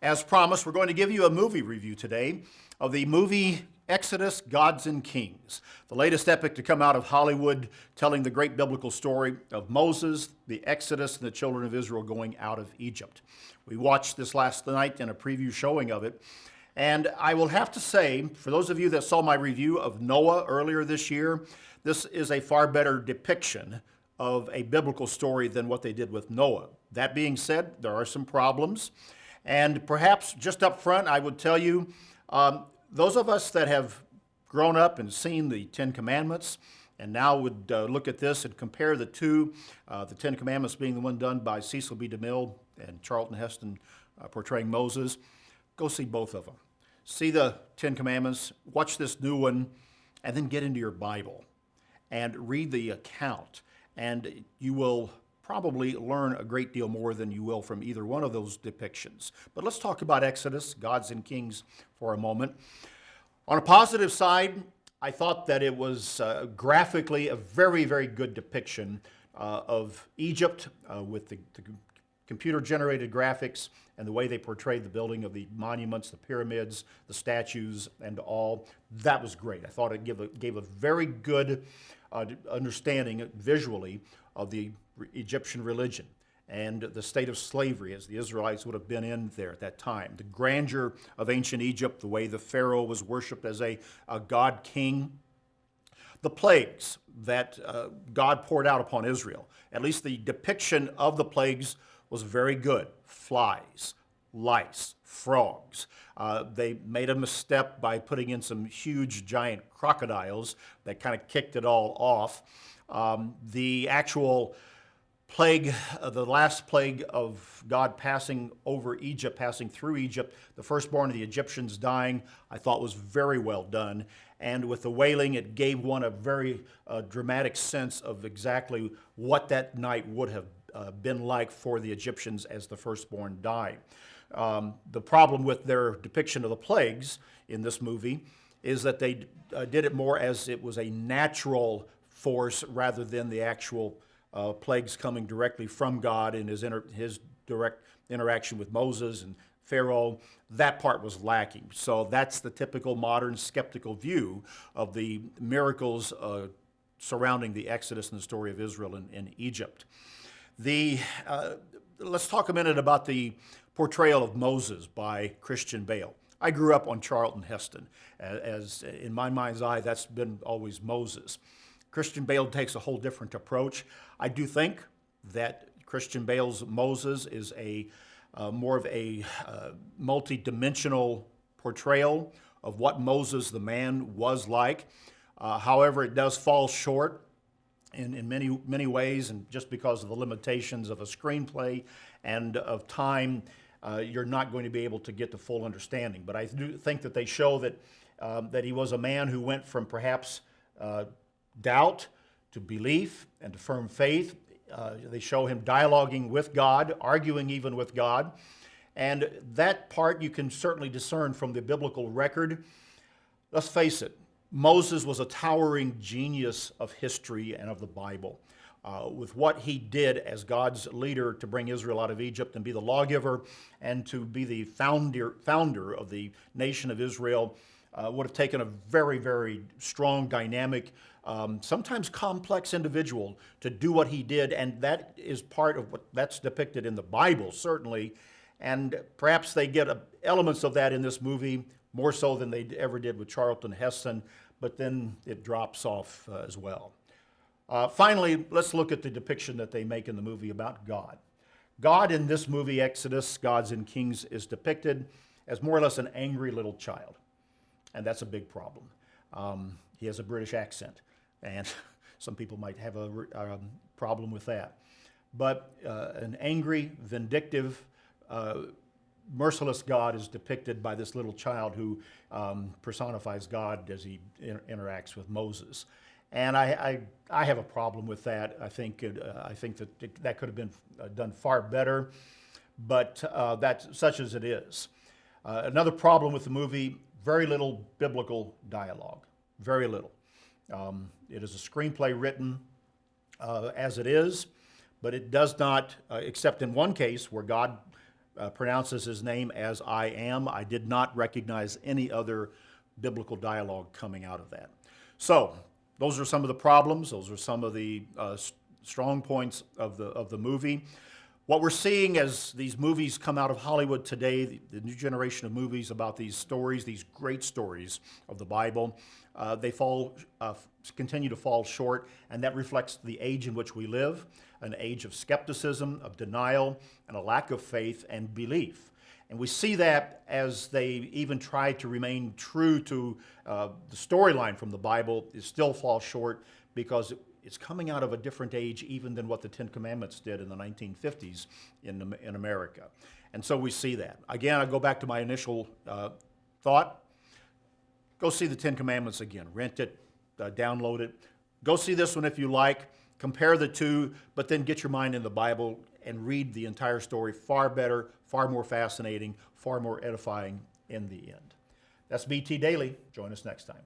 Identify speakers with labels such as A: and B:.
A: As promised, we're going to give you a movie review today of the movie Exodus, Gods and Kings, the latest epic to come out of Hollywood, telling the great biblical story of Moses, the Exodus, and the children of Israel going out of Egypt. We watched this last night in a preview showing of it, and I will have to say, for those of you that saw my review of Noah earlier this year, this is a far better depiction of a biblical story than what they did with Noah. That being said, there are some problems. And perhaps just up front, I would tell you, those of us that have grown up and seen the Ten Commandments and now would look at this and compare the two, the Ten Commandments being the one done by Cecil B. DeMille and Charlton Heston portraying Moses, go see both of them. See the Ten Commandments, watch this new one, and then get into your Bible and read the account. And you will probably learn a great deal more than you will from either one of those depictions. But let's talk about Exodus, Gods and Kings for a moment. On a positive side, I thought that it was graphically a very, very good depiction of Egypt with the computer-generated graphics and the way they portrayed the building of the monuments, the pyramids, the statues, and all. That was great. I thought it gave a very good understanding visually of the Egyptian religion and the state of slavery as the Israelites would have been in there at that time. The grandeur of ancient Egypt, the way the Pharaoh was worshipped as a god king. The plagues that God poured out upon Israel, at least the depiction of the plagues was very good. Flies, lice, frogs. They made a misstep by putting in some huge giant crocodiles that kind of kicked it all off. The actual plague, the last plague of God passing over Egypt, passing through Egypt, the firstborn of the Egyptians dying, I thought was very well done. And with the wailing, it gave one a very dramatic sense of exactly what that night would have been like for the Egyptians as the firstborn died. The problem with their depiction of the plagues in this movie is that they did it more as it was a natural force rather than the actual plagues coming directly from God in his direct interaction with Moses and Pharaoh. That part was lacking. So that's the typical modern skeptical view of the miracles surrounding the Exodus and the story of Israel in Egypt. Let's talk a minute about the portrayal of Moses by Christian Bale. I grew up on Charlton Heston. As in my mind's eye, that's been always Moses. Christian Bale takes a whole different approach. I do think that Christian Bale's Moses is more of a multi-dimensional portrayal of what Moses the man was like. However, it does fall short in many ways, and just because of the limitations of a screenplay and of time, you're not going to be able to get the full understanding. But I do think that they show that he was a man who went from perhaps doubt to belief and to firm faith. They show him dialoguing with God, arguing even with God. And that part you can certainly discern from the biblical record. Let's face it, Moses was a towering genius of history and of the Bible. With what he did as God's leader to bring Israel out of Egypt and be the lawgiver and to be the founder of the nation of Israel, would have taken a very, very strong, dynamic, sometimes complex individual to do what he did, and that is part of what that's depicted in the Bible, certainly, and perhaps they get elements of that in this movie, more so than they ever did with Charlton Heston, but then it drops off as well. Finally, let's look at the depiction that they make in the movie about God. God in this movie, Exodus, Gods and Kings, is depicted as more or less an angry little child. And that's a big problem. He has a British accent, and some people might have a problem with that. But an angry, vindictive, merciless God is depicted by this little child who personifies God as he interacts with Moses. And I have a problem with that. I think that could have been done far better, but that's such as it is. Another problem with the movie: very little biblical dialogue, very little. It is a screenplay written as it is, but it does not, except in one case where God pronounces his name as I am. I did not recognize any other biblical dialogue coming out of that. So those are some of the problems. Those are some of the strong points of the movie. What we're seeing as these movies come out of Hollywood today, the new generation of movies about these stories, these great stories of the Bible, they continue to fall short, and that reflects the age in which we live, an age of skepticism, of denial, and a lack of faith and belief. And we see that as they even try to remain true to the storyline from the Bible, it still falls short because it's coming out of a different age even than what the Ten Commandments did in the 1950s in America. And so we see that. Again, I go back to my initial thought. Go see the Ten Commandments again. Rent it, download it. Go see this one if you like. Compare the two, but then get your mind in the Bible and read the entire story. Far better, far more fascinating, far more edifying in the end. That's BT Daily. Join us next time.